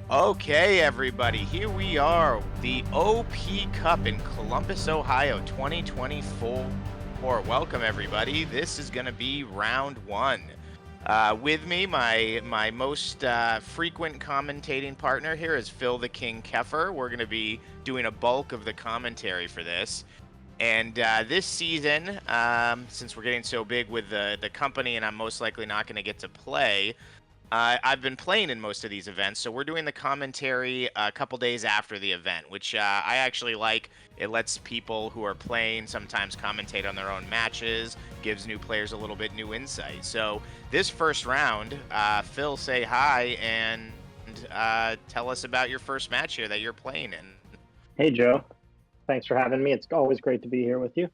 Okay, everybody, here we are, the OP Cup in Columbus, Ohio, 2024. Welcome, everybody. This is going to be round one. With me, my most frequent commentating partner here is Phil the King Keffer. We're going to be doing a bulk of the commentary for this. And this season, since we're getting so big with the company, and I'm most likely not going to get to play. I've been playing in most of these events, so we're doing the commentary a couple days after the event, which I actually like. It lets people who are playing sometimes commentate on their own matches, gives new players a little bit new insight. So this first round, Phil, say hi and tell us about your first match here that you're playing in. Hey, Joe. Thanks for having me. It's always great to be here with you.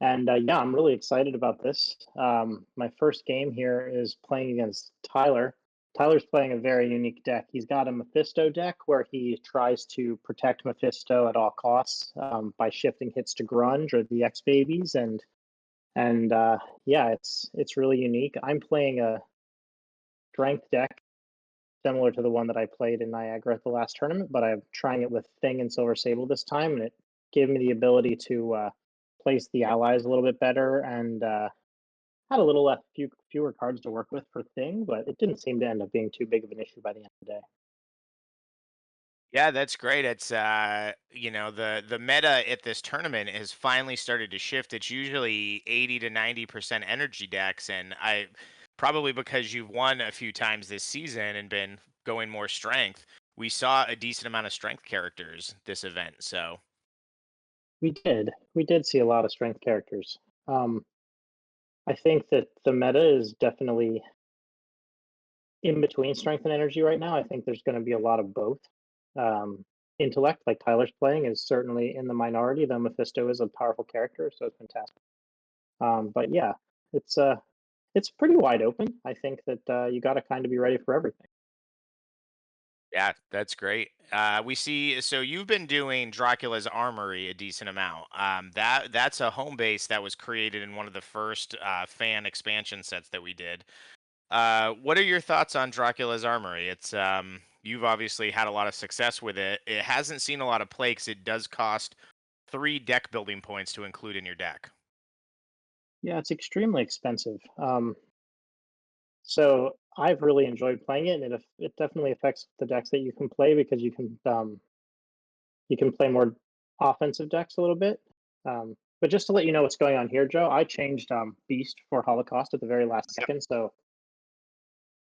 And yeah, I'm really excited about this. My first game here is playing against Tyler. Tyler's playing a very unique deck. He's got a Mephisto deck where he tries to protect Mephisto at all costs by shifting hits to Grunge or the X Babies, and yeah, it's really unique. I'm playing a strength deck similar to the one that I played in Niagara at the last tournament, but I'm trying it with Thing and Silver Sable this time, and it gave me the ability to place the allies a little bit better and had a little fewer cards to work with for Thing, but it didn't seem to end up being too big of an issue by the end of the day. Yeah, that's great. It's the meta at this tournament has finally started to shift. It's usually 80 to 90% energy decks, and I probably because you've won a few times this season and been going more strength, we saw a decent amount of strength characters this event. So We did see a lot of strength characters. Um, I think that the meta is definitely in between strength and energy right now. I think there's going to be a lot of both. Um, Intellect, like Tyler's playing, is certainly in the minority, though Mephisto is a powerful character, so it's fantastic. But yeah, it's uh, it's pretty wide open. I think that you got to kind of be ready for everything. yeah, that's great. We see. So you've been doing Dracula's Armory a decent amount. That's a home base that was created in one of the first fan expansion sets that we did. What are your thoughts on Dracula's Armory? It's you've obviously had a lot of success with it. It hasn't seen a lot of play because it does cost 3 deck building points to include in your deck. Yeah, it's extremely expensive. So I've really enjoyed playing it, and it definitely affects the decks that you can play because you can play more offensive decks a little bit. But just to let you know what's going on here, Joe, I changed Beast for Holocaust at the very last Yep. second, so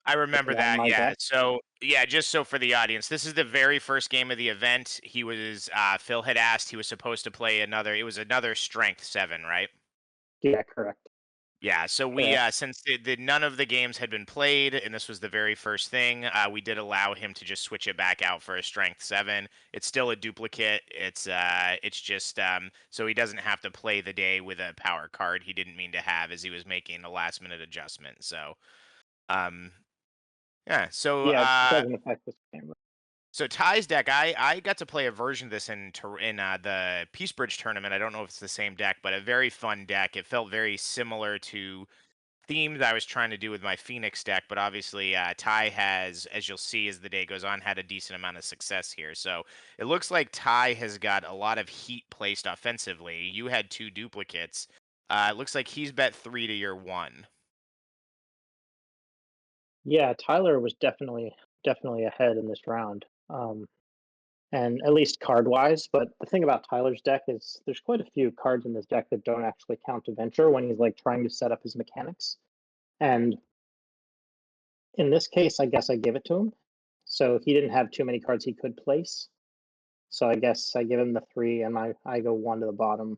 I it's remember on that. my Yeah. deck. So yeah, just so for the audience, this is the very first game of the event. He was Phil had asked he was supposed to play another. It was another Strength 7, right? Yeah, correct, Yeah, so we correct. since none of the games had been played, and this was the very first thing, we did allow him to just switch it back out for a strength 7. It's still a duplicate. It's just so he doesn't have to play the day with a power card he didn't mean to have as he was making a last minute adjustment. So um yeah, so Yeah, it doesn't affect this game. so Ty's deck, I got to play a version of this in the Peace Bridge tournament. I don't know if it's the same deck, but a very fun deck. It felt very similar to themes I was trying to do with my Phoenix deck, but obviously Ty has, as you'll see as the day goes on, had a decent amount of success here. So it looks like Ty has got a lot of heat placed offensively. You had 2 duplicates. It looks like he's bet 3 to your 1. Yeah, Tyler was definitely ahead in this round. And at least card wise. But the thing about Tyler's deck is there's quite a few cards in this deck that don't actually count to venture when he's like trying to set up his mechanics. And in this case, I guess I give it to him. So he didn't have too many cards he could place. So I guess I give him the three and I go one to the bottom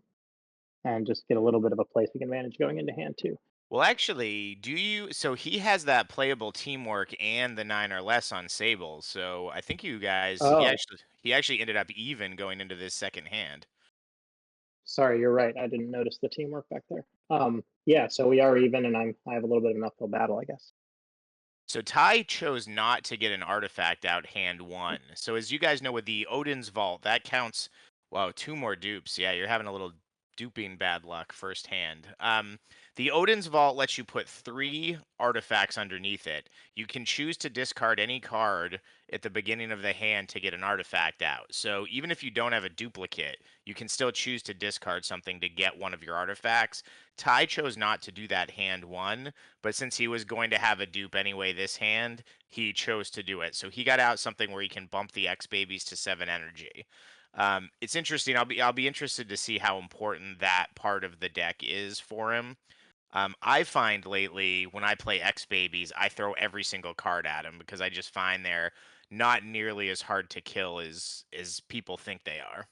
and just get a little bit of a placing advantage going into hand too. Well, actually, do you? So he has that playable teamwork and the 9 or less on Sable. So I think you guys, Oh, he actually ended up even going into this second hand. sorry, you're right. I didn't notice the teamwork back there. Yeah, so we are even and I have a little bit of an uphill battle, I guess. So Ty chose not to get an artifact out hand 1. So as you guys know with the Odin's Vault, that counts, wow, 2 more dupes. Yeah, you're having a little duping bad luck first hand. The Odin's Vault lets you put 3 artifacts underneath it. You can choose to discard any card at the beginning of the hand to get an artifact out. So even if you don't have a duplicate, you can still choose to discard something to get one of your artifacts. Ty chose not to do that hand 1, but since he was going to have a dupe anyway this hand, he chose to do it. So he got out something where he can bump the X babies to 7 energy. It's interesting. I'll be interested to see how important that part of the deck is for him. I find lately when I play X Babies, I throw every single card at them because I just find they're not nearly as hard to kill as people think they are.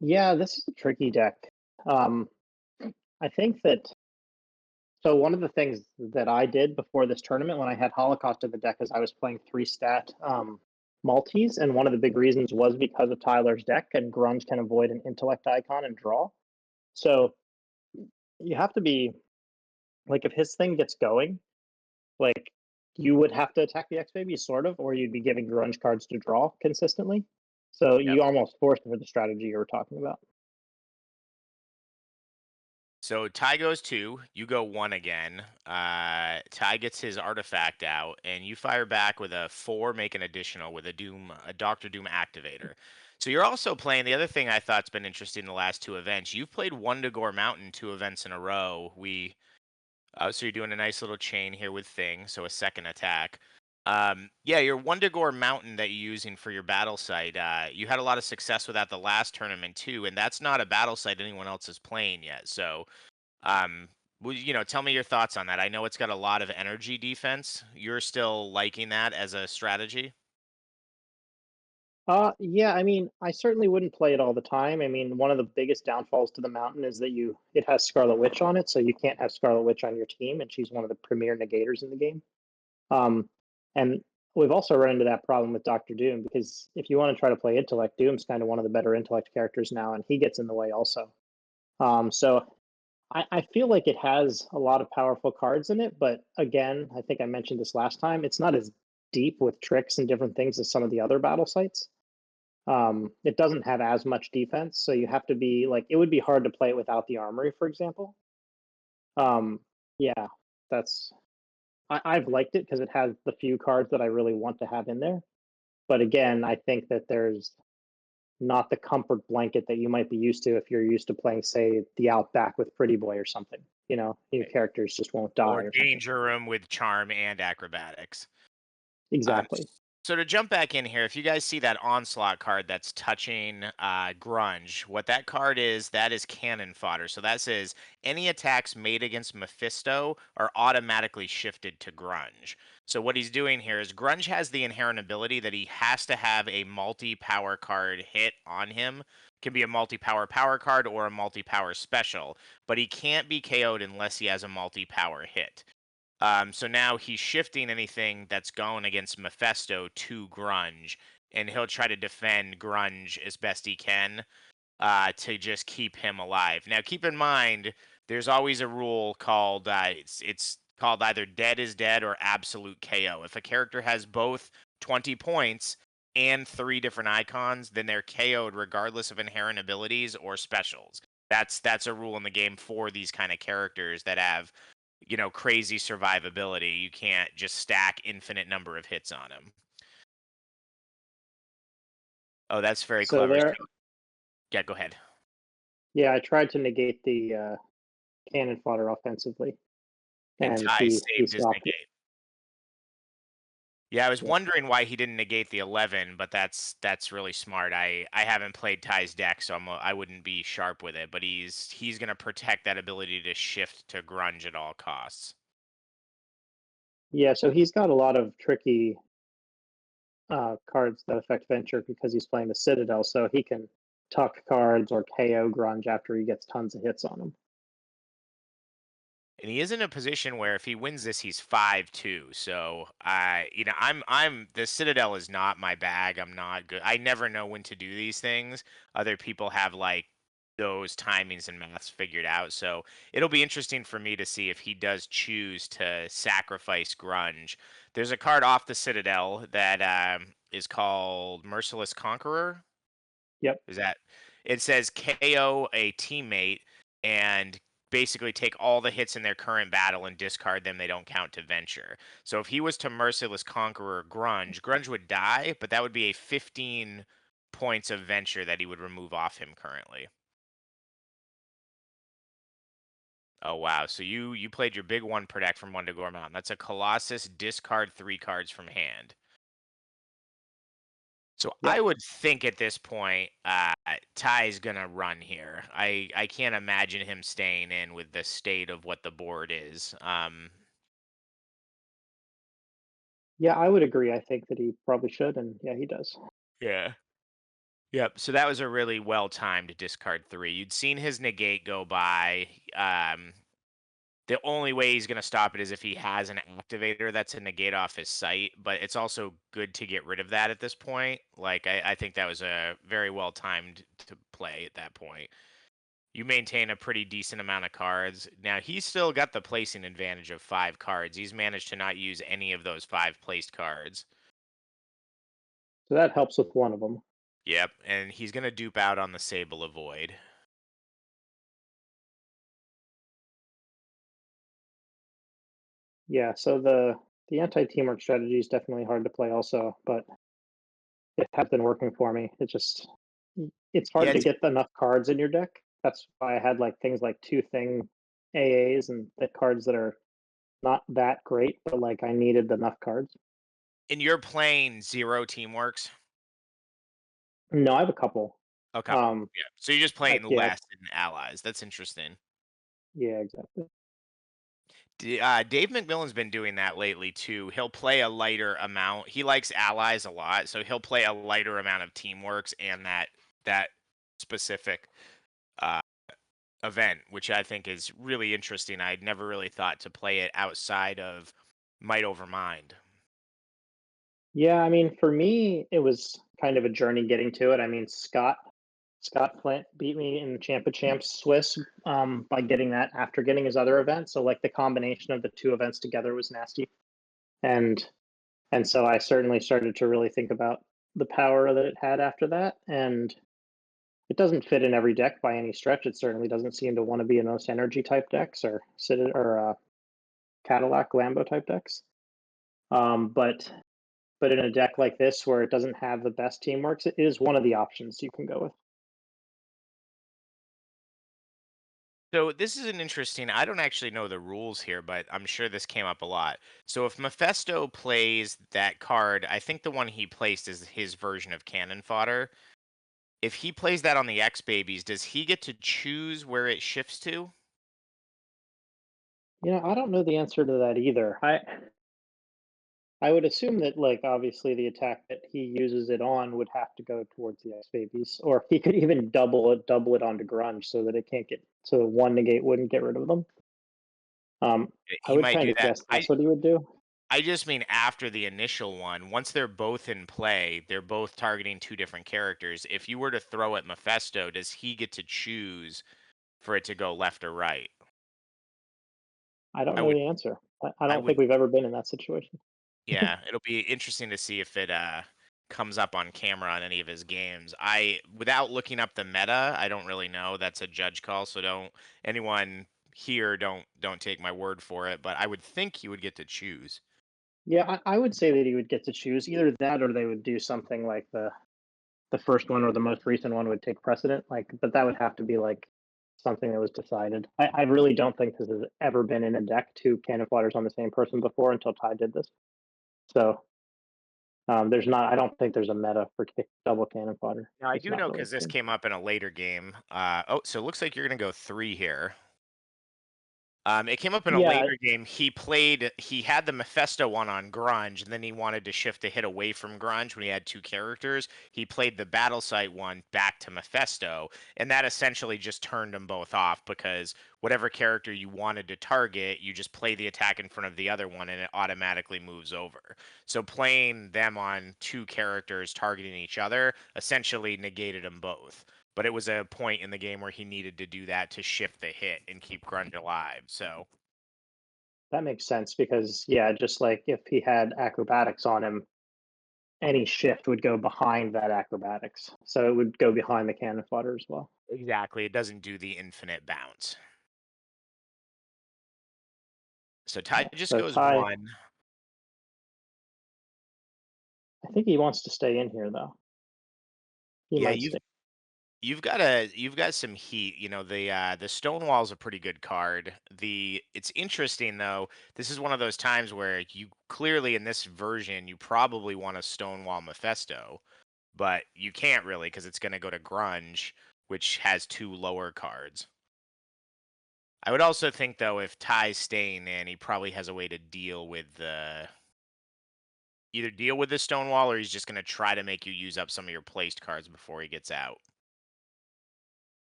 Yeah, this is a tricky deck. Um, I think that so one of the things that I did before this tournament when I had Holocaust in the deck is I was playing 3 stat multis, and one of the big reasons was because of Tyler's deck, and Grunge can avoid an intellect icon and draw. So you have to be like if his thing gets going, like you would have to attack the X baby sort of, or you'd be giving Grunge cards to draw consistently. So Yep. you almost forced for the strategy you were talking about. So Ty goes 2, you go 1 again. Ty gets his artifact out, and you fire back with a 4, make an additional with a Doctor Doom activator. So you're also playing the other thing I thought's been interesting in the last 2 events. You've played Wundagore Mountain 2 events in a row. So you're doing a nice little chain here with Thing, so a second attack. Yeah, your Wundagore Mountain that you're using for your battle site, you had a lot of success with that the last tournament too, and that's not a battle site anyone else is playing yet. So, um, tell me your thoughts on that. I know it's got a lot of energy defense. You're still liking that as a strategy? Yeah, I mean, I certainly wouldn't play it all the time. I mean, one of the biggest downfalls to the Mountain is that it has Scarlet Witch on it, so you can't have Scarlet Witch on your team, and she's one of the premier negators in the game. Um, and we've also run into that problem with Doctor Doom because if you want to try to play Intellect, Doom's kind of one of the better Intellect characters now, and he gets in the way also. So I feel like it has a lot of powerful cards in it, but again, I think I mentioned this last time. It's not as deep with tricks and different things as some of the other battle sites. It doesn't have as much defense, so you have to be like it would be hard to play it without the armory, for example. Um, yeah, that's I've liked it because it has the few cards that I really want to have in there. But again, I think that there's not the comfort blanket that you might be used to if you're used to playing, say, the Outback with Pretty Boy or something. You know, your characters just won't die Or or something. Danger Room with Charm and Acrobatics? Um, Exactly. so to jump back in here, if you guys see that onslaught card that's touching Grunge, what that card is, that is cannon fodder. So that says any attacks made against Mephisto are automatically shifted to Grunge. So what he's doing here is Grunge has the inherent ability that he has to have a multi-power card hit on him. Can be a multi-power power card or a multi-power special, but he can't be KO'd unless he has a multi-power hit. So now he's shifting anything that's going against Mephisto to Grunge, and he'll try to defend Grunge as best he can to just keep him alive. Now, keep in mind, there's always a rule called it's called either dead is dead or absolute KO. If a character has both 20 points and 3 different icons, then they're KO'd regardless of inherent abilities or specials. That's a rule in the game for these kind of characters that have crazy survivability. You can't just stack infinite number of hits on him. Oh, that's very So clever. there, So, yeah, go ahead. yeah, I tried to negate the cannon fodder offensively, And and Ty he saved his stopped it. negate. Yeah, I was Yeah. wondering why he didn't negate the 11, but that's really smart. I haven't played Ty's deck, so I wouldn't be sharp with it. But he's gonna protect that ability to shift to Grunge at all costs. Yeah, so he's got a lot of tricky cards that affect Venture because he's playing the Citadel, so he can tuck cards or KO Grunge after he gets tons of hits on him. And he is in a position where if he wins this, he's 5-2. So I'm the Citadel is not my bag. I'm not good. I never know when to do these things. Other people have like those timings and maths figured out. So it'll be interesting for me to see if he does choose to sacrifice Grunge. There's a card off the Citadel that is called Merciless Conqueror. Yep. Is that it says KO a teammate and basically take all the hits in their current battle and discard them. They don't count to venture. So if he was to Merciless Conqueror Grunge, Grunge would die, but that would be a 15 points of venture that he would remove off him currently. Oh wow! So you played your big one per deck from one to Gormont. That's a Colossus. Discard 3 cards from hand. So I Yep. would think at this point, Ty's gonna run here. I can't imagine him staying in with the state of what the board is. Yeah, I would agree. I think that he probably should, and yeah, he does. Yeah. Yep. So that was a really well timed discard 3. You'd seen his negate go by. The only way he's going to stop it is if he has an activator that's a negate off his site, but it's also good to get rid of that at this point. Like, I think that was a very well timed to play at that point. You maintain a pretty decent amount of cards. Now, he's still got the placing advantage of 5 cards. He's managed to not use any of those 5 placed cards. So that helps with one of them. Yep. And he's going to dupe out on the Sable of Void. Yeah. So the anti-teamwork strategy is definitely hard to play, also, but it has been working for me. It's hard Yeah. to get enough cards in your deck. That's why I had like things like two thing AAs and the cards that are not that great, but like I needed enough cards. And you're playing 0 Teamworks? No, I have a couple. A couple. Um, Yeah. So you're just I, playing yeah, less than allies. That's interesting. yeah, exactly. Dave McMillan's been doing that lately too. He'll play a lighter amount. He likes allies a lot, so he'll play a lighter amount of teamworks and that specific uh, event, which I think is really interesting. I'd never really thought to play it outside of Might over Mind. Yeah, I mean, for me, it was kind of a journey getting to it. I mean, Scott Flint beat me in Champ of Champs Swiss by getting that after getting his other event. So like the combination of the two events together was nasty, and and so I certainly started to really think about the power that it had after that. And it doesn't fit in every deck by any stretch. It certainly doesn't seem to want to be in those energy type decks or Cadillac Lambo type decks. But in a deck like this where it doesn't have the best teamworks, it is one of the options you can go with. So this is an interesting. I don't actually know the rules here, but I'm sure this came up a lot. So if Mephisto plays that card, I think the one he placed is his version of Cannon Fodder. If he plays that on the X Babies, does he get to choose where it shifts to? I don't know the answer to that either. I would assume that, like, obviously the attack that he uses it on would have to go towards the X babies, or he could even double it onto grunge so that it can't get so the one negate wouldn't get rid of them. I He would might kind do of that. guess that's what he would do. I just mean after the initial one. Once they're both in play, they're both targeting 2 different characters. If you were to throw at Mephisto, does he get to choose for it to go left or right? I don't I know would the answer. I I don't think would we've ever been in that situation. Yeah, it'll be interesting to see if it comes up on camera on any of his games. I Without looking up the meta, I don't really know. That's a judge call, so don't anyone here don't take my word for it, but I would think he would get to choose. Yeah, I would say that he would get to choose either that or they would do something like the first one or the most recent one would take precedent. Like, but that would have to be like something that was decided. I really don't think this has ever been in a deck two cannon fighters on the same person before until Ty did this. So there's not. I don't think there's a meta for double cannon fodder. Now I It's do not know really because a this thing. came up in a later game. So it looks like you're gonna go 3 here. It came up in a Yeah, later game. He had the Mephisto one on Grunge, and then he wanted to shift the hit away from Grunge when he had 2 characters. He played the Battle Sight one back to Mephisto, and that essentially just turned them both off because whatever character you wanted to target, you just play the attack in front of the other one, and it automatically moves over. So playing them on 2 characters targeting each other essentially negated them both, but it was a point in the game where he needed to do that to shift the hit and keep Grunge alive. So that makes sense because yeah, just like if he had acrobatics on him, any shift would go behind that acrobatics, so it would go behind the cannon fodder as well. exactly, it doesn't do the infinite bounce. So Ty just So goes Ty, 1. I think he wants to stay in here though. He Yeah, might stay. you've got some heat. You know, the Stonewall's a pretty good card. It's interesting though. This is one of those times where you clearly in this version you probably want a Stonewall Mephisto, but you can't really because it's going to go to Grunge, which has 2 lower cards. I would also think though if Ty's staying in, he probably has a way to deal with the either deal with the Stonewall or he's just going to try to make you use up some of your placed cards before he gets out.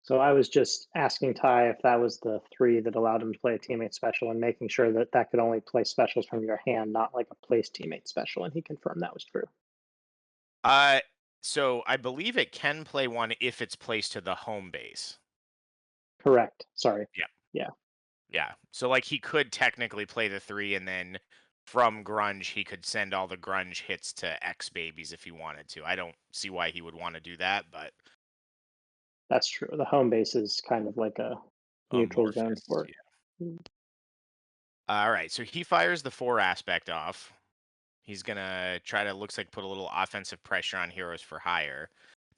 So I was just asking Ty if that was the three that allowed him to play a teammate special and making sure that that could only play specials from your hand, not like a place teammate special. And he confirmed that was true. Uh, so I believe it can play one if it's placed to the home base. Correct. Sorry. Yeah, Yeah, yeah. So like he could technically play the 3 and then from Grunge he could send all the Grunge hits to X babies if he wanted to. I don't see why he would want to do that, but that's true. The home base is kind of like a neutral zone amorphous. for Yeah. it. All right, so he fires the 4 aspect off. He's gonna try to looks like put a little offensive pressure on heroes for hire.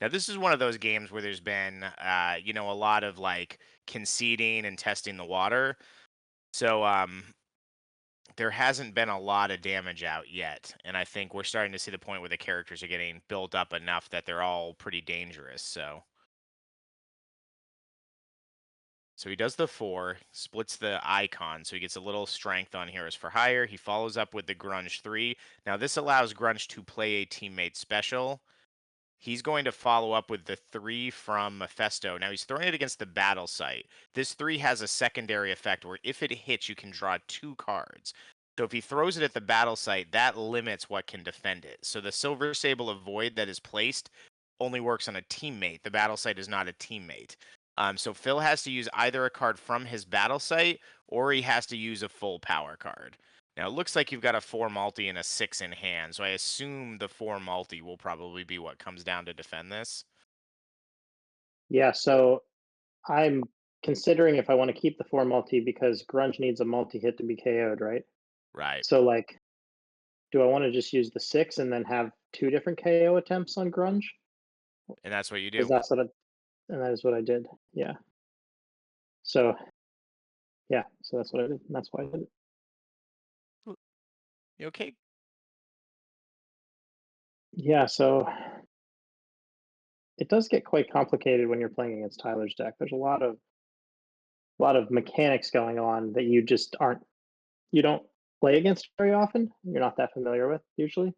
Now this is one of those games where there's been a lot of like conceding and testing the water. So there hasn't been a lot of damage out yet. And I think we're starting to see the point where the characters are getting built up enough that they're all pretty dangerous. So he does the 4, splits the icon, so he gets a little strength on Heroes for Hire. He follows up with the Grunge 3. Now this allows Grunge to play a teammate special. He's going to follow up with the 3 from Mephisto. Now he's throwing it against the battle site. This 3 has a secondary effect where if it hits, you can draw 2 cards. So if he throws it at the battle site, that limits what can defend it. So the Silver Sable of Void that is placed only works on a teammate. The battle site is not a teammate. So Phil has to use either a card from his battle site or he has to use a full power card. Now it looks like you've got a 4 multi and a 6 in hand, so I assume the 4 multi will probably be what comes down to defend this. Yeah, so I'm considering if I want to keep the four multi because Grunge needs a multi hit to be KO'd, right? Right. So like, do I want to just use the six and then have two different KO attempts on Grunge? And that's what you Because do. that's what I, and that is what I did. Yeah. So yeah, so that's what I did. And that's why I did it. You okay? Yeah, so it does get quite complicated when you're playing against Tyler's deck. There's a lot of mechanics going on that you don't play against very often. You're not that familiar with usually.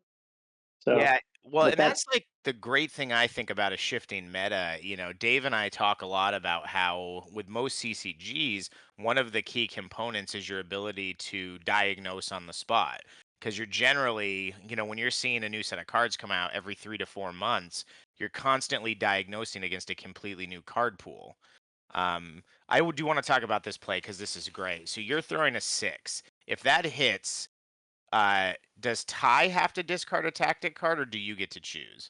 So Yeah, well, with and that, that's like the great thing I think about a shifting meta. You know, Dave and I talk a lot about how with most CCGs, one of the key components is your ability to diagnose on the spot. Because you're generally, when you're seeing a new set of cards come out every 3 to 4 months, you're constantly diagnosing against a completely new card pool. I do want to talk about this play because this is great. So you're throwing a 6. If that hits, does Ty have to discard a tactic card, or do you get to choose?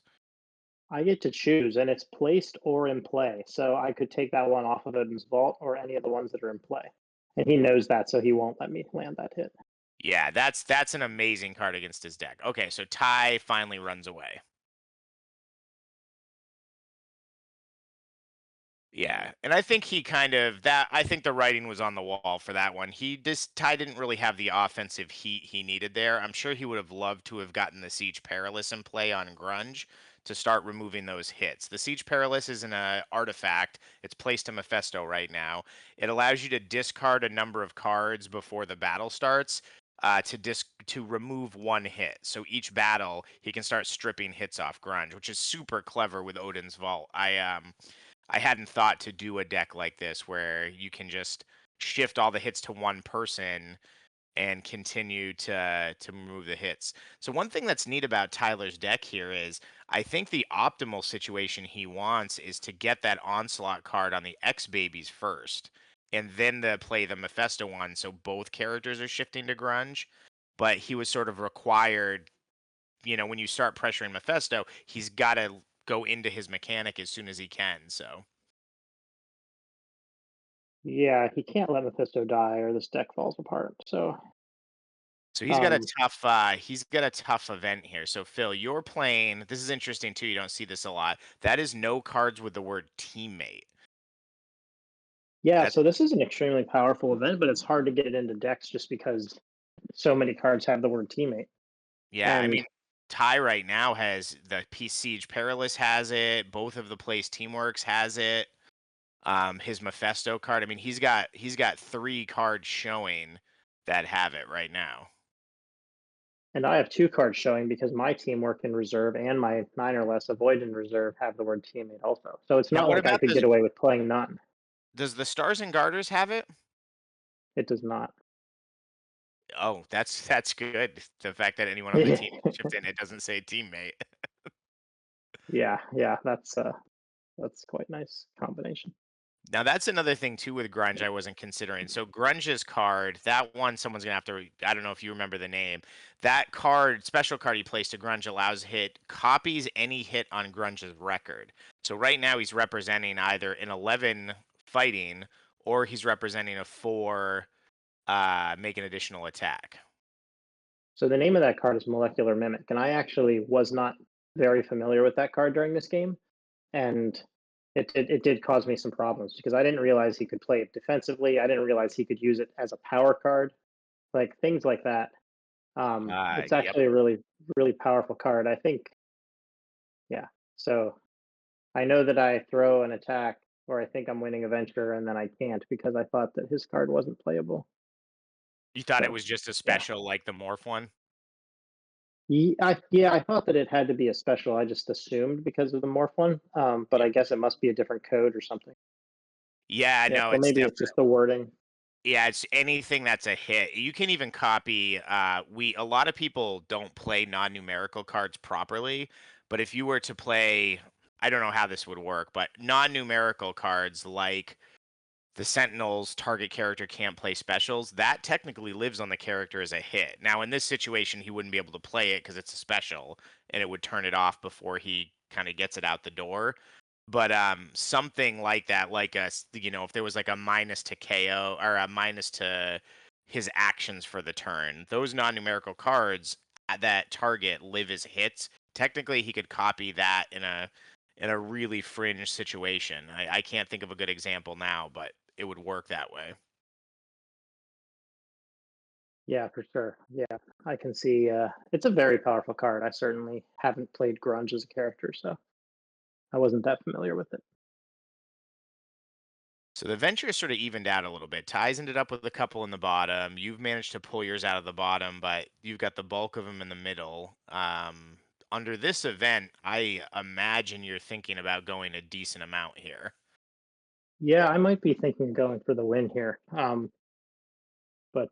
I get to choose, and it's placed or in play. So I could take that one off of Odin's vault or any of the ones that are in play. And he knows that, so he won't let me land that hit. Yeah, that's an amazing card against his deck. Okay, so Ty finally runs away. Yeah, and I think he kind of that. I think the writing was on the wall for that one. Ty didn't really have the offensive heat he needed there. I'm sure he would have loved to have gotten the Siege Perilous in play on Grunge to start removing those hits. The Siege Perilous is an artifact. It's placed in Mephisto right now. It allows you to discard a number of cards before the battle starts. To remove one hit. So each battle he can start stripping hits off Grunge, which is super clever with Odin's Vault. I hadn't thought to do a deck like this where you can just shift all the hits to one person and continue to remove the hits. So one thing that's neat about Tyler's deck here is I think the optimal situation he wants is to get that onslaught card on the X babies first and then to play the Mephisto one so both characters are shifting to grunge. But he was sort of required, when you start pressuring Mephisto, he's got to go into his mechanic as soon as he can. So Yeah, he can't let Mephisto die or this deck falls apart. So, So he's got a um, tough event here. So Phil, you're playing. This is interesting too. You don't see this a lot. That is no cards with the word teammate. yeah, That's so this is an extremely powerful event, but it's hard to get it into decks just because so many cards have the word teammate. Yeah. I And mean, Ty right now has the P Siege Perilous has it. Both of the Place Teamworks has it. His Mephisto card. I mean, he's got 3 cards showing that have it right now. and I have two cards showing because my teamwork in reserve and my nine or less avoid in reserve have the word teammate also. So it's Now, not what like I about could get away with playing none. does the Stars and Garters have it? It does not. Oh, that's good. The fact that anyone on the team chipped in, it doesn't say teammate. Yeah, yeah, that's quite nice combination. Now that's another thing too with grunge I wasn't considering. So grunge's card, that one someone's gonna have to. I don't know if you remember the name. That card, special card he plays to grunge allows hit copies any hit on grunge's record. So right now he's representing either an 11 fighting or he's representing a 4 make an additional attack. So the name of that card is Molecular Mimic, and I actually was not very familiar with that card during this game, and it did cause me some problems because I didn't realize he could play it defensively. I didn't realize he could use it as a power card, like things like that. It's Yep. actually a really powerful card. I think, yeah. So I know that I throw an attack or I think I'm winning a venture and then I can't because I thought that his card wasn't playable. You thought it So was just a yeah. special like the morph one? Yeah, I thought that it had to be a special. I just assumed because of the morph one. But I guess it must be a different code or something. Yeah, Yeah, no, or it's maybe it's just the wording. yeah, it's anything that's a hit. You can even copy a lot of people don't play non-numerical cards properly, but if you were to play I don't know how this would work, but non-numerical cards like the Sentinel's target character can't play specials, that technically lives on the character as a hit. Now, in this situation, he wouldn't be able to play it because it's a special, and it would turn it off before he kind of gets it out the door. But something like that, like if there was like a minus to KO or a minus to his actions for the turn, those non-numerical cards at that target live as hits. Technically, he could copy that in a really fringe situation. I can't think of a good example now, but it would work that way. Yeah, for sure. Yeah, I can see. It's a very powerful card. I certainly haven't played Grunge as a character, so I wasn't that familiar with it. So the venture is sort of evened out a little bit. Ty's ended up with a couple in the bottom. You've managed to pull yours out of the bottom, but you've got the bulk of them in the middle. Under this event, I imagine you're thinking about going a decent amount here. Yeah, I might be thinking of going for the win here. But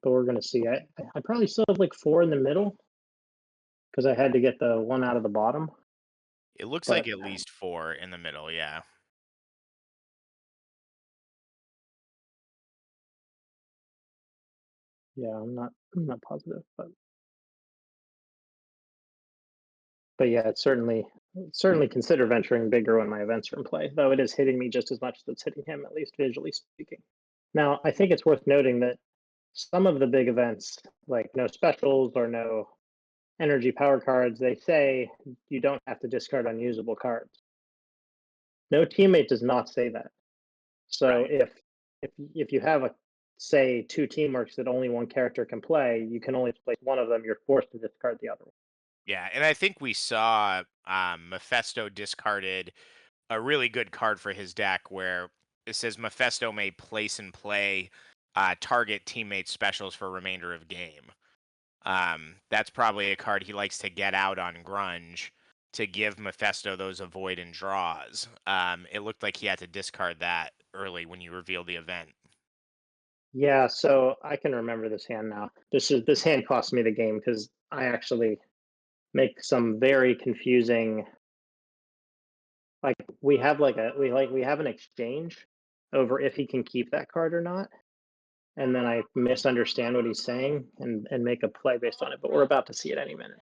we're gonna see. I probably still have like four in the middle because I had to get the one out of the bottom. It looks like But at least 4 in the middle, yeah. yeah, I'm not positive. But yeah, it's certainly consider venturing bigger when my events are in play. Though it is hitting me just as much as it's hitting him, at least visually speaking. Now, I think it's worth noting that some of the big events, like no specials or no energy power cards, they say you don't have to discard unusable cards. No teammate does not say that. So Right. if you have a say two teamworks that only one character can play, you can only play one of them. You're forced to discard the other one. Yeah, and I think we saw Mephisto discarded a really good card for his deck where it says Mephisto may place and play target teammate specials for remainder of game. That's probably a card he likes to get out on Grunge to give Mephisto those avoid and draws. It looked like he had to discard that early when you revealed the event. Yeah, so I can remember this hand now. This hand cost me the game because I actually make some very confusing. Like we have an exchange over if he can keep that card or not, and then I misunderstand what he's saying and make a play based on it. But we're about to see it any minute.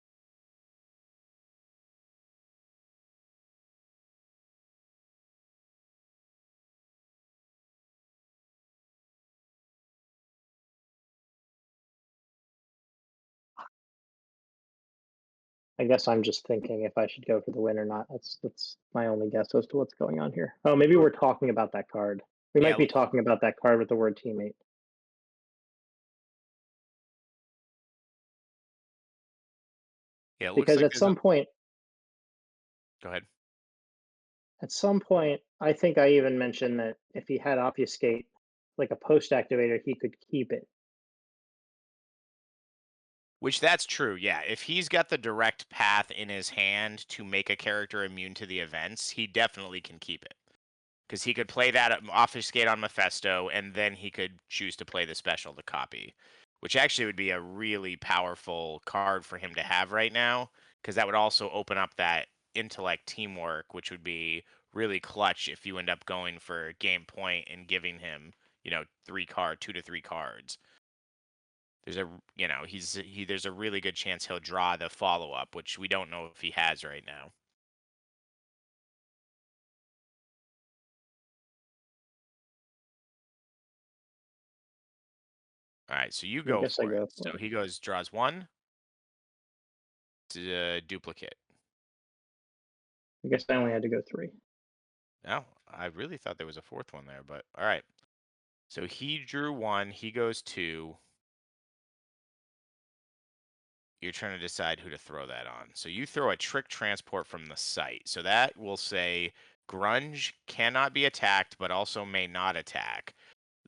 I guess I'm just thinking if I should go for the win or not. That's my only guess as to what's going on here. Oh, maybe we're talking about that card. We Yeah, might be talking about that card with the word teammate. yeah, it looks Because like there's a go ahead. at some point, I think I even mentioned that if he had obfuscate, like a post activator, he could keep it. Which that's true, yeah. If he's got the direct path in his hand to make a character immune to the events, he definitely can keep it. Because he could play that obfuscate on Mephisto, and then he could choose to play the special to copy, which actually would be a really powerful card for him to have right now. Because that would also open up that intellect teamwork, which would be really clutch if you end up going for game point and giving him, 2 to 3 cards. There's a there's a really good chance he'll draw the follow up, which we don't know if he has right now. All right, so you I go guess I for it. go for So it. he goes draws one to duplicate. I guess I only had to go three. No, I really thought there was a fourth one there, but all right. So he drew one. He goes two. You're trying to decide who to throw that on. So you throw a trick transport from the site. So that will say Grunge cannot be attacked, but also may not attack.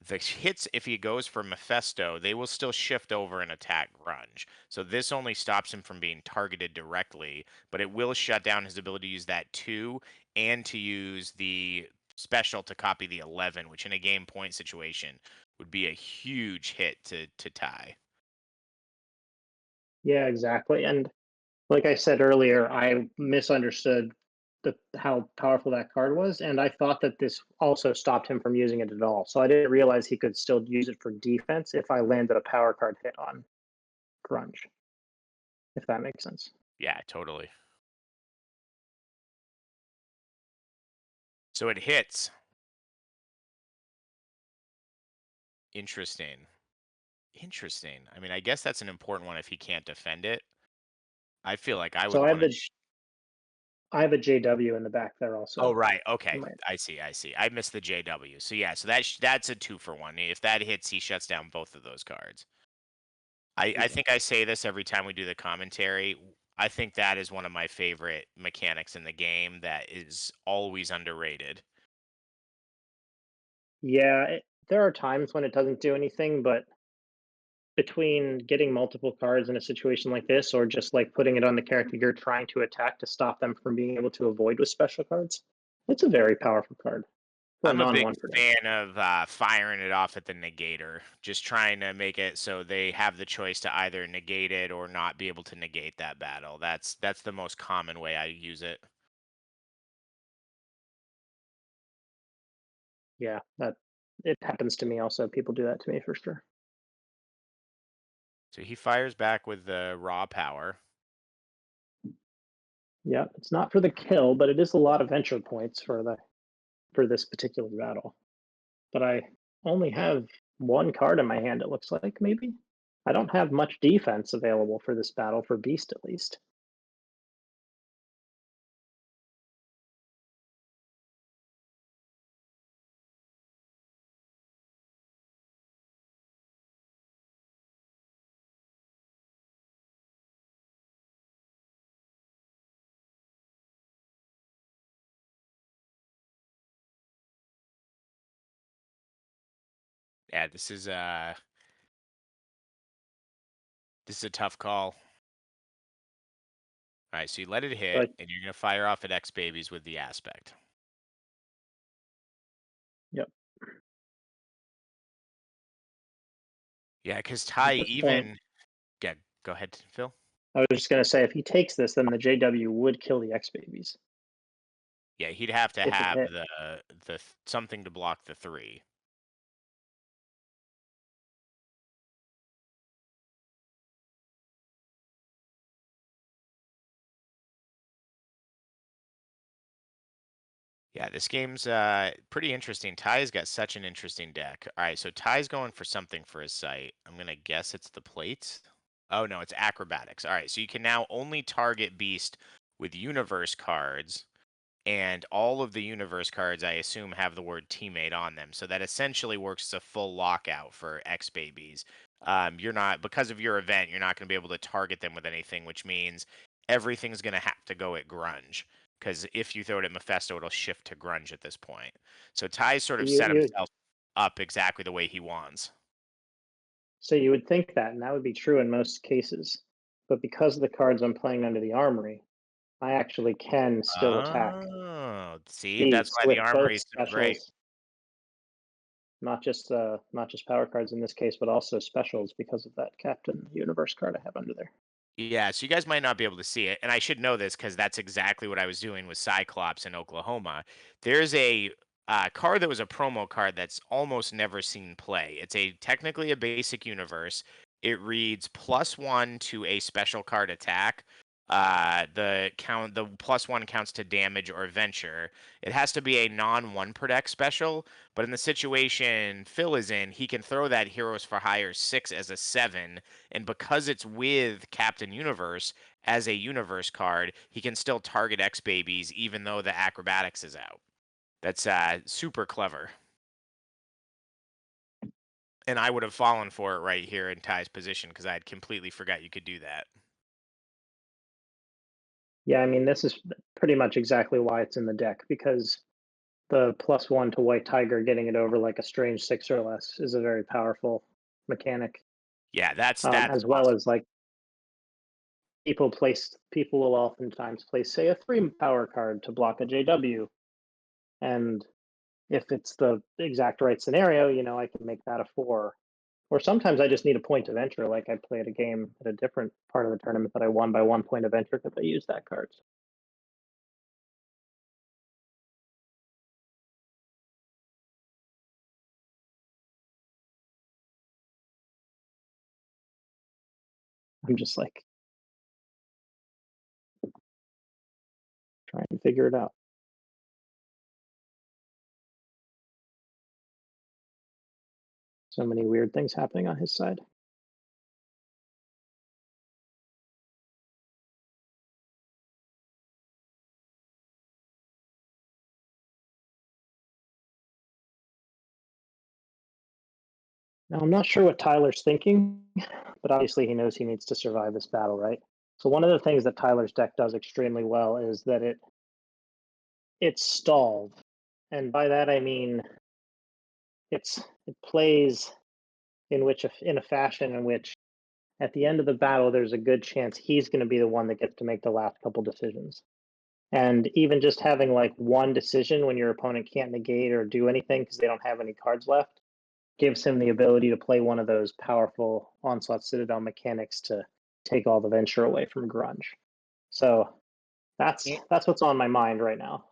The hits, if he goes for Mephisto, they will still shift over and attack Grunge. So this only stops him from being targeted directly, but it will shut down his ability to use that 2 and to use the special to copy the 11, which in a game point situation would be a huge hit to tie. Yeah, exactly. And like I said earlier, I misunderstood how powerful that card was, and I thought that this also stopped him from using it at all. So I didn't realize he could still use it for defense if I landed a power card hit on Grunge, if that makes sense. Yeah, totally. So it hits. Interesting. Interesting. I mean, I guess that's an important one if he can't defend it. I feel like I would So want to. I have a JW in the back there Oh, also. right. In Okay. my, I see. I see. I missed the JW. So yeah. So that's a 2 for 1. If that hits, he shuts down both of those cards. I yeah. think I say this every time we do the commentary. I think that is one of my favorite mechanics in the game that is always underrated. Yeah, there are times when it doesn't do anything, but between getting multiple cards in a situation like this or just like putting it on the character you're trying to attack to stop them from being able to avoid with special cards, it's a very powerful card for a I'm a big non-one for one. fan of firing it off at the negator, just trying to make it so they have the choice to either negate it or not be able to negate that battle. That's the most common way I use it. Yeah, that it happens to me also. People do that to me for sure. So he fires back with the raw power. Yeah, it's not for the kill, but it is a lot of venture points for this particular battle. But I only have one card in my hand, it looks like, maybe. I don't have much defense available for this battle, for Beast at least. Yeah, this is a tough call. All right, so you let it hit, But and you're gonna fire off at X babies with the aspect. yep, Yeah, because at Ty this point, even yeah, go ahead, Phil. I was just gonna say if he takes this, then the JW would kill the X babies Yeah, he'd have to if it have hit. something to block the 3. Yeah, this game's pretty interesting. Ty's got such an interesting deck. All right, so Ty's going for something for his site. I'm gonna guess it's the plates. Oh no, it's acrobatics. All right, so you can now only target beast with universe cards, and all of the universe cards, I assume, have the word teammate on them. So that essentially works as a full lockout for X babies. You're not, because of your event, you're not going to be able to target them with anything, which means everything's going to have to go at grunge. Because if you throw it at Mephisto, it'll shift to grunge at this point. So Ty's sort of You set you himself up exactly the way he wants. so you would think that, and that would be true in most cases. But because of the cards I'm playing under the armory, I actually can still attack Oh, see, that's beast why the with both armory is so great. specials, not just power cards in this case, but also specials because of that Captain Universe card I have under there. Yeah, so you guys might not be able to see it, and I should know this because that's exactly what I was doing with Cyclops in Oklahoma. There's a card that was a promo card that's almost never seen play. It's a technically a basic universe. It reads +1 to a special card attack. The +1 counts to damage or venture. It has to be a non-1 per deck special, but in the situation Phil is in, he can throw that Heroes for Hire 6 as a 7, and because it's with Captain Universe as a universe card, he can still target X babies even though the acrobatics is out. That's super clever. And I would have fallen for it right here in Ty's position because I had completely forgot you could do that. Yeah, I mean, this is pretty much exactly why it's in the deck because the +1 to White Tiger getting it over like a strange 6 or less is a very powerful mechanic. Yeah, that's As well awesome. as like people will oftentimes place, say, a 3 power card to block a JW, and if it's the exact right scenario, I can make that a 4. Or sometimes I just need a point of enter, like I played a game at a different part of the tournament that I won by 1 point of enter because I used that card. I'm just like trying to figure it out. So many weird things happening on his side. Now, I'm not sure what Tyler's thinking, but obviously he knows he needs to survive this battle, right? So one of the things that Tyler's deck does extremely well is that it's stalled. And by that I mean it plays in a fashion in which at the end of the battle there's a good chance he's going to be the one that gets to make the last couple decisions. And even just having like one decision when your opponent can't negate or do anything because they don't have any cards left gives him the ability to play one of those powerful Onslaught Citadel mechanics to take all the venture away from Grunge. So that's what's on my mind right now.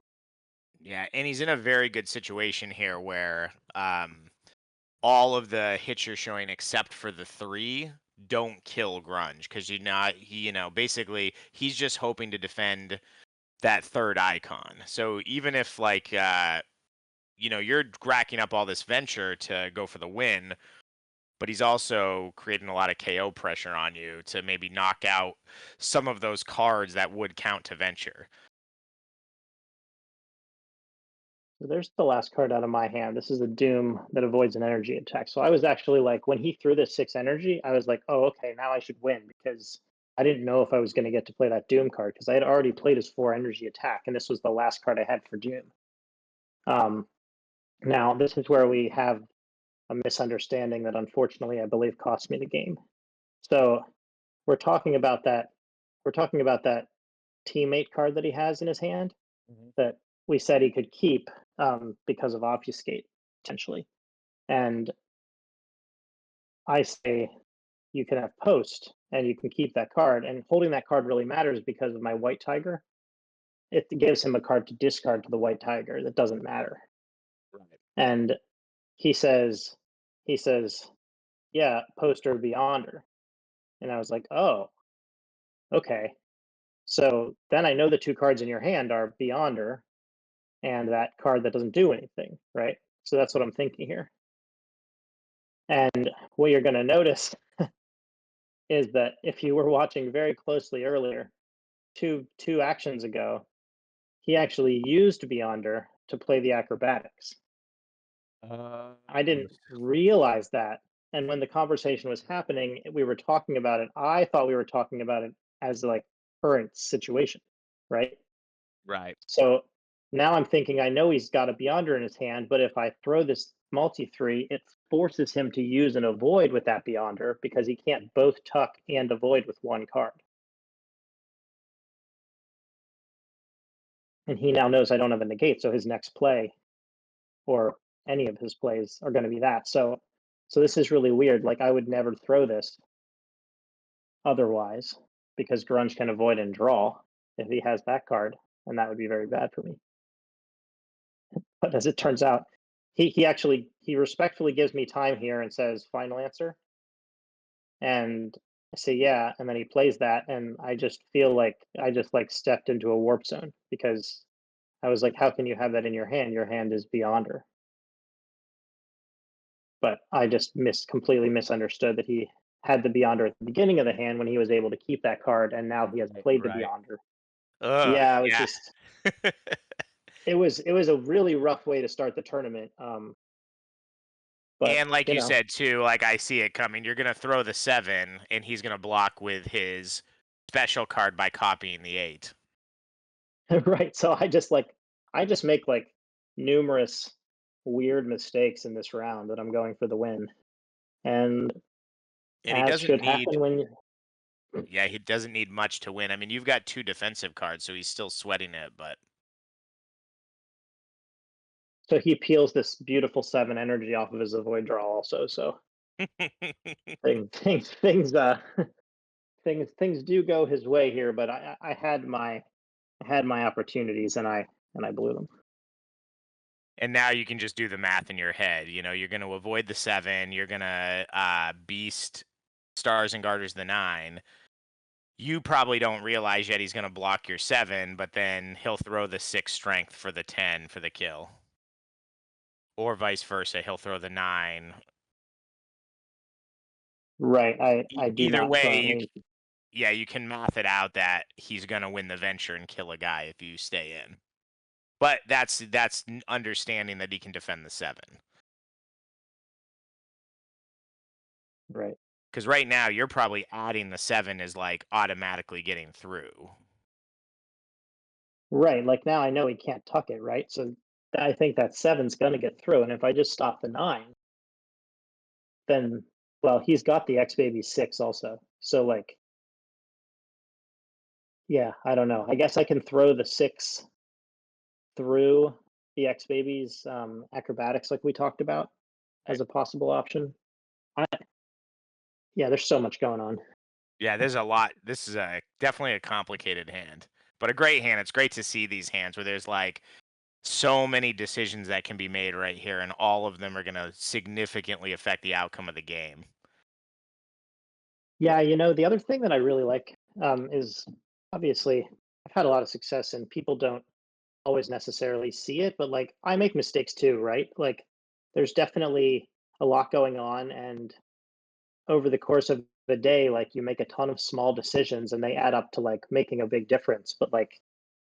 Yeah, and he's in a very good situation here where all of the hits you're showing except for the 3 don't kill Grunge because basically he's just hoping to defend that third icon. So even if you're racking up all this venture to go for the win, but he's also creating a lot of KO pressure on you to maybe knock out some of those cards that would count to venture. So there's the last card out of my hand. This is the Doom that avoids an energy attack. So I was actually like, when he threw this 6 energy, I was like, oh, okay, now I should win because I didn't know if I was going to get to play that Doom card because I had already played his 4 energy attack, and this was the last card I had for Doom. Um, Now, this is where we have a misunderstanding that unfortunately I believe cost me the game. So we're talking about that. We're talking about that teammate card that he has in his hand Mhm. that we said he could keep because of obfuscate potentially. And I say you can have post and you can keep that card. And holding that card really matters because of my white tiger. It gives him a card to discard to the white tiger that doesn't matter. Right. And he says, he says, yeah, poster beyonder. And I was like, oh, okay. So then I know the 2 cards in your hand are beyonder and that card that doesn't do anything, right? So that's what I'm thinking here. And what you're going to notice is that if you were watching very closely earlier, two actions ago, he actually used Beyonder to play the acrobatics. Uh, I didn't realize that. And when the conversation was happening, we were talking about it. I thought we were talking about it as like current situation, right? right. So now I'm thinking I know he's got a Beyonder in his hand, but if I throw this multi three, it forces him to use an avoid with that Beyonder because he can't both tuck and avoid with one card. And he now knows I don't have a negate, so his next play or any of his plays are going to be that. So this is really weird. Like I would never throw this otherwise because Grunge can avoid and draw if he has that card, and that would be very bad for me. But as it turns out, he respectfully gives me time here and says final answer, and I say yeah, and then he plays that, and I just feel like I just like stepped into a warp zone because I was like, how can you have that in your hand? Your hand is Beyonder. But I just completely misunderstood that he had the Beyonder at the beginning of the hand when he was able to keep that card, and now he has Right. played the Right. Beyonder. Ugh, Yeah, it was yeah. just it was a really rough way to start the tournament. But And like you you know, said too, like I see it coming. You're gonna throw the 7, and he's gonna block with his special card by copying the 8. right? So I just make like numerous weird mistakes in this round that I'm going for the win, and And he as doesn't should need happen when you. yeah, he doesn't need much to win. I mean, you've got 2 defensive cards, so he's still sweating it, but So he peels this beautiful seven energy off of his avoid draw also. So things things do go his way here, but I had my opportunities and I blew them. and now you can just do the math in your head. You're gonna avoid the 7, you're gonna beast Stars and Garters the 9. You probably don't realize yet he's gonna block your 7, but then he'll throw the 6 strength for the 10 for the kill. Or vice versa, he'll throw the 9. Right. I do Either not way, currently. yeah, you can math it out that he's gonna win the venture and kill a guy if you stay in. But that's understanding that he can defend the 7. Right. Because right now you're probably adding the 7 is like automatically getting through. Right. Like now I know he can't tuck it, right? So I think that seven's gonna get through. And if I just stop the nine, then well, he's got the X baby six also. So like, yeah, I don't know. I guess I can throw the six through the X baby's acrobatics like we talked about Right. as a possible option. I, yeah, there's so much going on. Yeah, there's a lot. This is definitely a complicated hand, but a great hand. It's great to see these hands where there's like so many decisions that can be made right here, and all of them are going to significantly affect the outcome of the game. Yeah, the other thing that I really like is obviously I've had a lot of success and people don't always necessarily see it, but like I make mistakes too, right? Like there's definitely a lot going on, and over the course of the day, like you make a ton of small decisions and they add up to like making a big difference. But like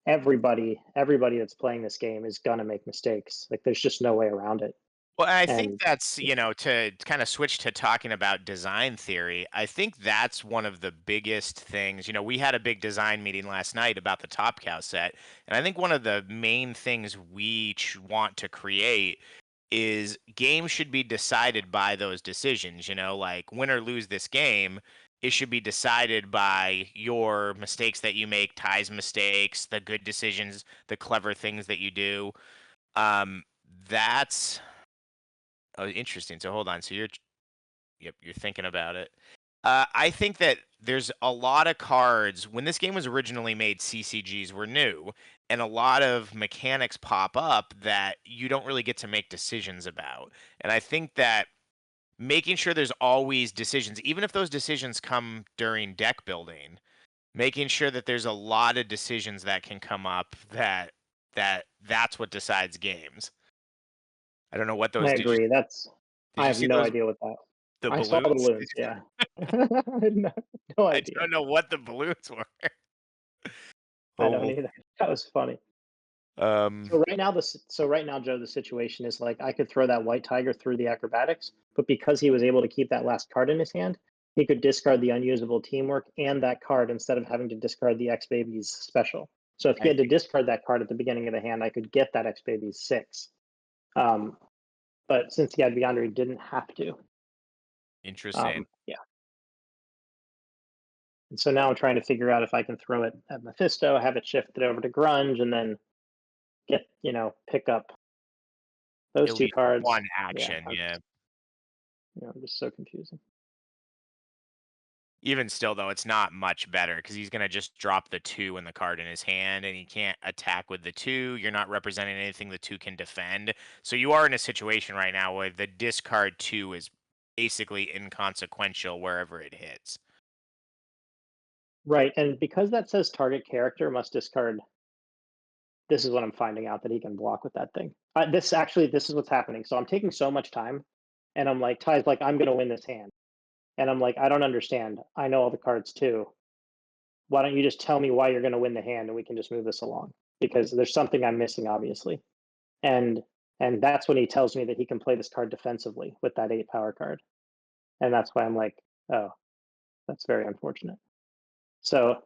everybody that's playing this game is gonna make mistakes. Like there's just no way around it. Well, I think And that's, to kind of switch to talking about design theory, I think that's one of the biggest things. We had a big design meeting last night about the Top Cow set, and I think one of the main things we want to create is games should be decided by those decisions, like win or lose this game, it should be decided by your mistakes that you make, Ty's mistakes, the good decisions, the clever things that you do. That's interesting. So hold on. So yep, you're thinking about it. I think that there's a lot of cards when this game was originally made. CCGs were new, and a lot of mechanics pop up that you don't really get to make decisions about. And I think that making sure there's always decisions, even if those decisions come during deck building, making sure that there's a lot of decisions that can come up that's what decides games. I don't know what I those did you agree. did I you have see no those idea what that. The I saw the balloons? balloons, yeah. I had no I idea. don't know what the balloons were. I don't Oh, either. That was funny. um, So right now, Joe, the situation is like I could throw that white tiger through the acrobatics, but because he was able to keep that last card in his hand, he could discard the unusable teamwork and that card instead of having to discard the X Babies special. So if he I had to see. discard that card at the beginning of the hand, I could get that X Babies 6. Um, but since he had Beyonder, he didn't have to. Interesting. Yeah. And so now I'm trying to figure out if I can throw it at Mephisto, have it shifted over to Grunge, and then pick up those At two least cards. one Yeah, action, yeah. I'm just so confusing. Even still, though, it's not much better because he's gonna just drop the 2 and the card in his hand, and he can't attack with the 2. You're not representing anything the 2 can defend. So you are in a situation right now where the discard 2 is basically inconsequential wherever it hits. Right, and because that says target character must discard, this is what I'm finding out that he can block with that thing. This is what's happening. So I'm taking so much time, and I'm like, Ty's like, I'm gonna win this hand, and I'm like, I don't understand. I know all the cards too. Why don't you just tell me why you're gonna win the hand, and we can just move this along? Because there's something I'm missing, obviously. And and that's when he tells me that he can play this card defensively with that 8 power card, and that's why I'm like, oh, that's very unfortunate. So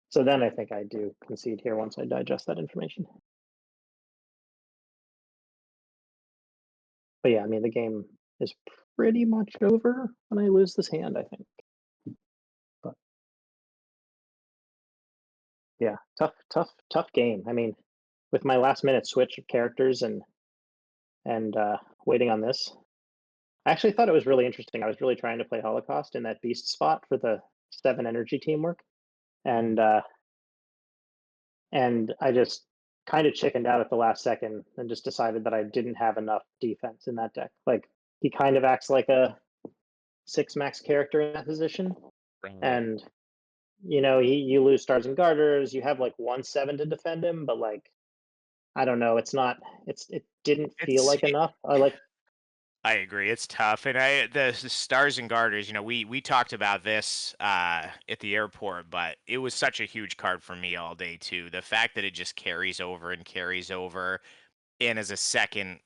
so then I think I do concede here once I digest that information. But yeah, I mean, the game is pretty much over when I lose this hand, I think. But yeah, tough game. I mean, with my last minute switch of characters and waiting on this, I actually thought it was really interesting. I was really trying to play Holocaust in that beast spot for the 7 energy teamwork, and I just kind of chickened out at the last second and just decided that I didn't have enough defense in that deck. Like he kind of acts like a 6 max character in that position, Right. and you lose stars and garters. You have like 1/7 to defend him, but like I don't know. It didn't feel It's like enough. I like I agree. It's tough, and the stars and garters. We talked about this at the airport, but it was such a huge card for me all day too. The fact that it just carries over, and as a second,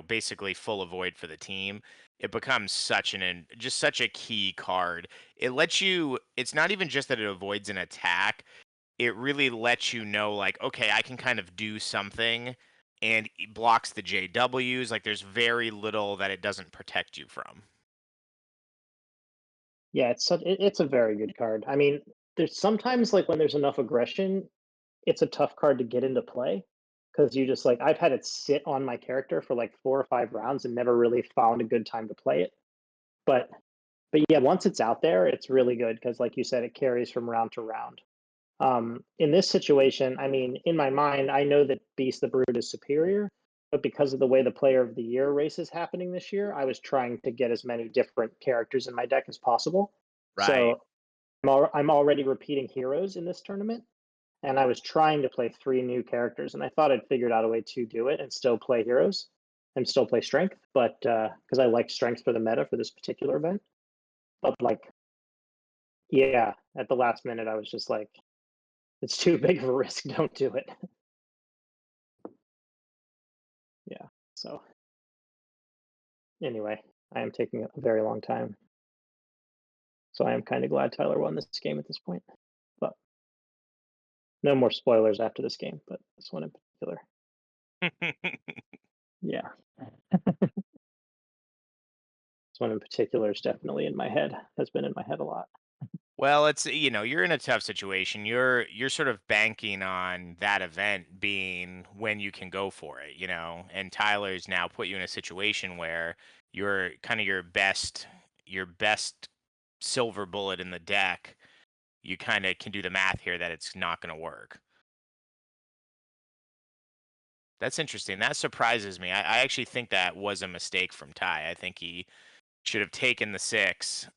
basically full avoid for the team, it becomes just such a key card. It lets you. It's not even just that it avoids an attack, it really lets you know, like, okay, I can kind of do something, and it blocks the JWs. Like, there's very little that it doesn't protect you from. Yeah, it's a very good card. I mean, there's sometimes like when there's enough aggression, it's a tough card to get into play because you just like I've had it sit on my character for like 4 or 5 rounds and never really found a good time to play it. But but yeah, once it's out there, it's really good because like you said, it carries from round to round. In this situation, I mean, in my mind, I know that Beast the Brood is superior, but because of the way the Player of the Year race is happening this year, I was trying to get as many different characters in my deck as possible. Right. So I'm already repeating heroes in this tournament, and I was trying to play 3 new characters, and I thought I'd figured out a way to do it and still play heroes and still play strength, but because I like strength for the meta for this particular event. But like, yeah, at the last minute, I was just like, it's too big of a risk. Don't do it. Yeah. So anyway, I am taking a very long time. So I am kind of glad Tyler won this game at this point. But no more spoilers after this game, but this one in particular. Yeah. This one in particular is definitely in my head, has been in my head a lot. Well, it's you're in a tough situation. You're sort of banking on that event being when you can go for it, and Tyler's now put you in a situation where you're kind of your best silver bullet in the deck. You kind of can do the math here that it's not going to work. That's interesting. That surprises me. I actually think that was a mistake from Ty. I think he should have taken the 6,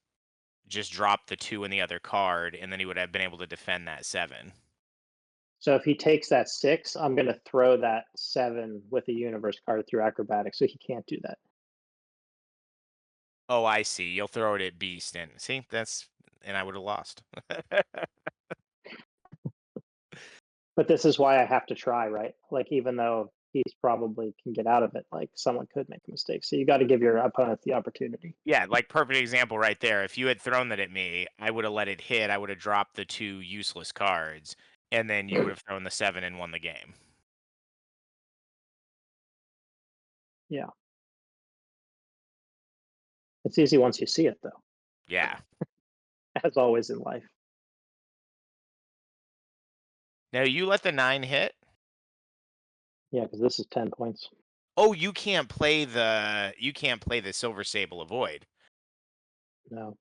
just dropped the 2 in the other card, and then he would have been able to defend that 7. So if he takes that 6, I'm going to throw that 7 with a universe card through acrobatics. So he can't do that. Oh, I see. You'll throw it at beast and see, and I would have lost. But this is why I have to try, right? Like, even though he's probably can get out of it, like someone could make a mistake. So you got to give your opponent the opportunity. Yeah, like perfect example right there. If you had thrown that at me, I would have let it hit. I would have dropped the two useless cards, and then you would have thrown the seven and won the game. Yeah. It's easy once you see it, though, Yeah. as always in life. Now you let the nine hit. Yeah, because this is 10 points. Oh, you can't play the Silver Sable Avoid. No.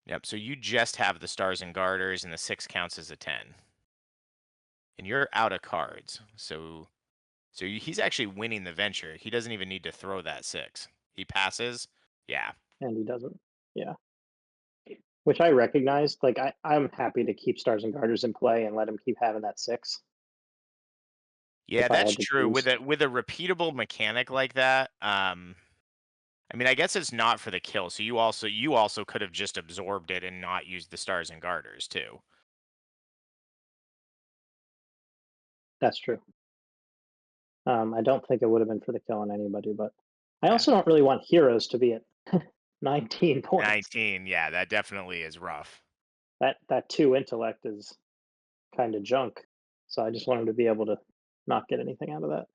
Yep. So you just have the Stars and Garters, and the six counts as a 10, and you're out of cards. So he's actually winning the venture. He doesn't even need to throw that six. He passes. Yeah. And he doesn't. Yeah. Which I recognized. Like, I'm happy to keep Stars and Garters in play and let him keep having that six Yeah, if I that's had to true. With choose. a repeatable mechanic like that, I mean, I guess it's not for the kill. So you also could have just absorbed it and not used the Stars and Garters too. That's true. I don't think it would have been for the kill on anybody, but I Yeah. also don't really want heroes to be at 19 points. 19. Yeah, that definitely is rough. That two intellect is kind of junk. So I just want him to be able to not get anything out of that.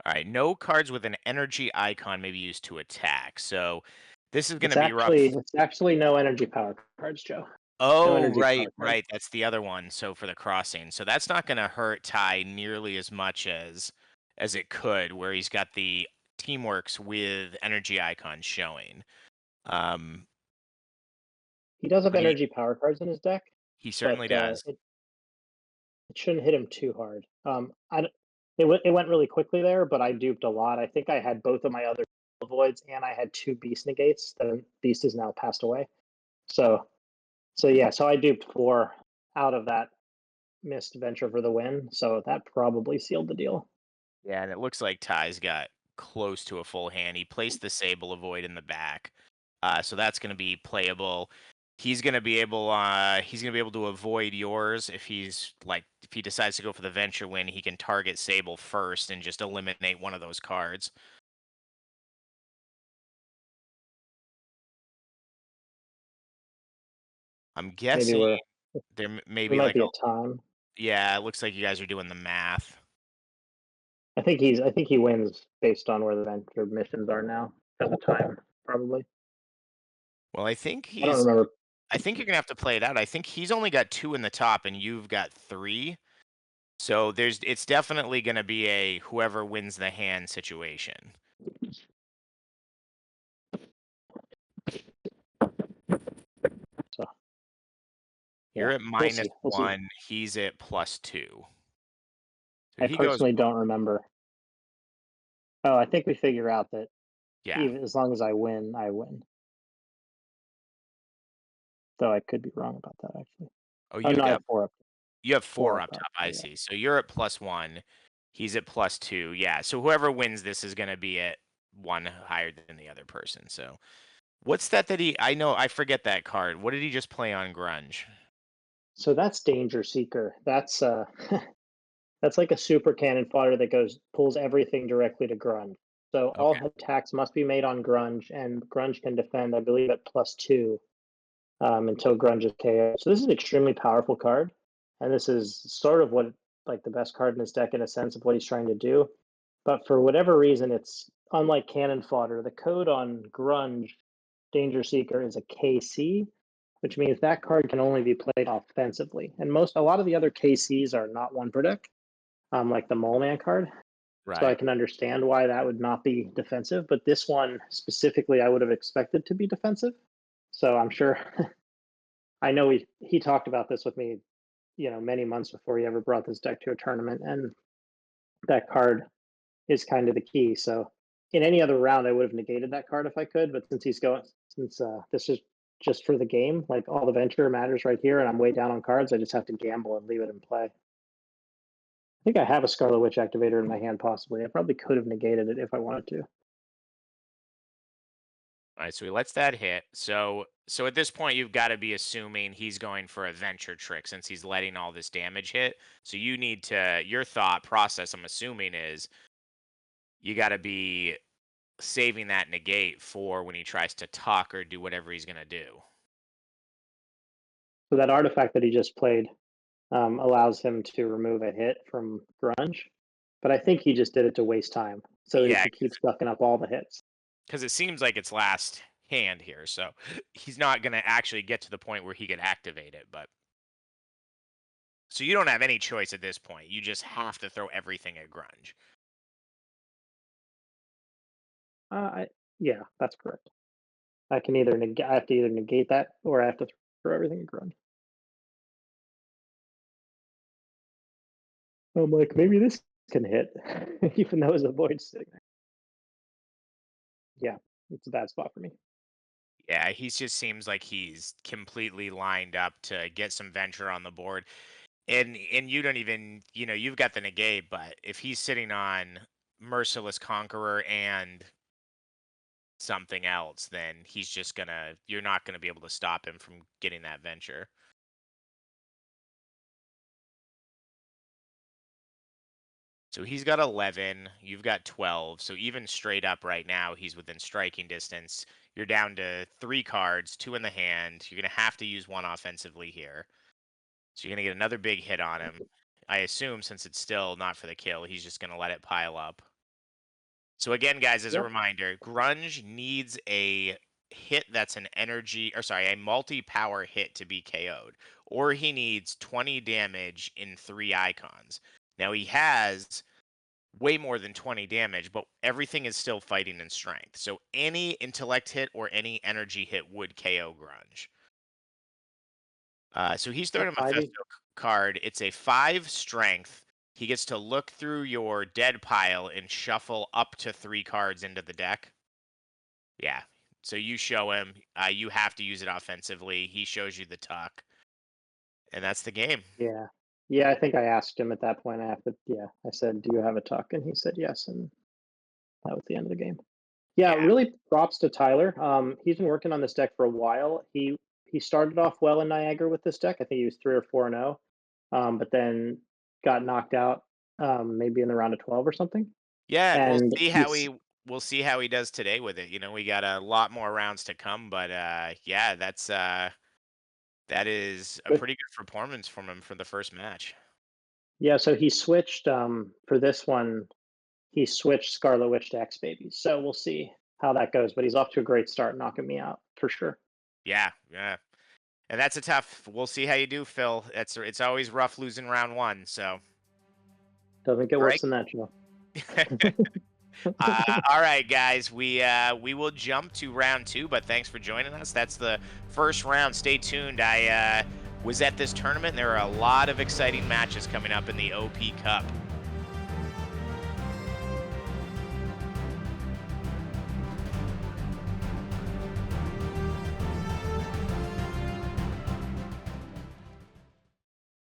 All right, no cards with an energy icon may be used to attack. So this is going It's to be actually rough. it's actually no energy power cards, Joe. No Oh, energy right, power cards. right. That's the other one. So for the crossing. So that's not going to hurt Ty nearly as much as it could, where he's got the teamworks with energy icons showing. Um, He does have but he energy power cards in his deck, he but certainly does. it shouldn't hit him too hard. It went really quickly there, but I duped a lot. I think I had both of my other voids, and I had two beast negates. The beast is now passed away. So yeah, so I duped four out of that missed venture for the win. So that probably sealed the deal. Yeah, and it looks like Ty's got close to a full hand. He placed the Sable Avoid in the back, so that's going to be playable. He's gonna be able to avoid yours if he decides to go for the venture win. He can target Sable first and just eliminate one of those cards. I'm Maybe guessing there we maybe might like be a at time. yeah. It looks like you guys are doing the math. I think he wins based on where the venture missions are now at the time, probably. Well, I don't remember. I think you're gonna have to play it out. I think he's only got two in the top, and you've got three. So it's definitely going to be a whoever wins the hand situation. So You're yeah, at we'll see. minus We'll see. one. He's at plus two. So I he goes, personally don't remember. Oh, I think we figure out that yeah. even as long as I win, I win. Though I could be wrong about that actually. Oh, Oh no, I have you have four four up up top. top. So I yeah. see. So you're at plus one. He's at plus two. Yeah. So whoever wins this is going to be at one higher than the other person. So what's that he? I know I forget that card. What did he just play on Grunge? So that's Danger Seeker. That's that's like a super cannon fodder that goes pulls everything directly to Grunge. So Okay. all attacks must be made on Grunge, and Grunge can defend, I believe, at plus two until Grunge is KO. So this is an extremely powerful card, and this is sort of what like the best card in his deck in a sense of what he's trying to do. But for whatever reason, it's unlike Cannon Fodder. The code on Grunge Danger Seeker is a KC, which means that card can only be played offensively. And a lot of the other KCs are not one per deck, like the Mole Man card. So I Right. can understand why that would not be defensive, but this one specifically, I would have expected to be defensive. So I'm sure I know he talked about this with me, many months before he ever brought this deck to a tournament, and that card is kind of the key. So in any other round, I would have negated that card if I could, but since this is just for the game, like all the venture matters right here, and I'm way down on cards, I just have to gamble and leave it in play. I think I have a Scarlet Witch activator in my hand, possibly. I probably could have negated it if I wanted to. All right, so he lets that hit. So at this point, you've got to be assuming he's going for a venture trick since he's letting all this damage hit. So you need to your thought process, I'm assuming, is you got to be saving that negate for when he tries to tuck or do whatever he's gonna do. So that artifact that he just played allows him to remove a hit from grunge, but I think he just did it to waste time so that he Yeah, could keep sucking up all the hits. because it seems like it's last hand here, so he's not gonna actually get to the point where he could activate it. But so you don't have any choice at this point. You just have to throw everything at grunge. I, yeah, that's correct. I can either I have to either negate that or I have to throw everything at grunge. I'm like, maybe this can hit, even though his avoid's sitting there. Yeah, it's a bad spot for me. Yeah, he just seems like he's completely lined up to get some venture on the board. And you don't even, you've got the negate, but if he's sitting on Merciless Conqueror and something else, then you're not gonna be able to stop him from getting that venture. So he's got 11, you've got 12. So even straight up right now, he's within striking distance. You're down to 3 cards, 2 in the hand. You're gonna have to use one offensively here. So you're gonna get another big hit on him. I assume since it's still not for the kill, he's just gonna let it pile up. So again, guys, as a Yep. reminder, grunge needs a hit that's an energy, or sorry, a multi-power hit to be KO'd, or he needs 20 damage in 3 icons. Now he has way more than 20 damage, but everything is still fighting in strength. So any intellect hit or any energy hit would KO grunge. So he's throwing Yep. a Mephisto card. It's a 5 strength. He gets to look through your dead pile and shuffle up to 3 cards into the deck. Yeah. So you show him. You have to use it offensively. He shows you the tuck, and that's the game. Yeah. Yeah, I think I asked him at that point. I said, "Do you have a tuck?" And he said yes, and that was the end of the game. Yeah, Yeah. really props to Tyler. He's been working on this deck for a while. He started off well in Niagara with this deck. I think he was 3 or 4-0, but then got knocked out maybe in the round of 12 or something. Yeah, and And he's we'll see how he does today with it. We got a lot more rounds to come, but yeah, that is a with pretty good performance from him for the first match. yeah. So he switched for this one. He switched Scarlet Witch to X Babies. So we'll see how that goes. But he's off to a great start, knocking me out for sure. Yeah, yeah. And that's a tough. We'll see how you do, Phil. It's always rough losing round one. So, Doesn't get all right. worse than that, Joe. All right, guys. We will jump to round two, but thanks for joining us. That's the first round. Stay tuned. I was at this tournament. And there are a lot of exciting matches coming up in the OP Cup.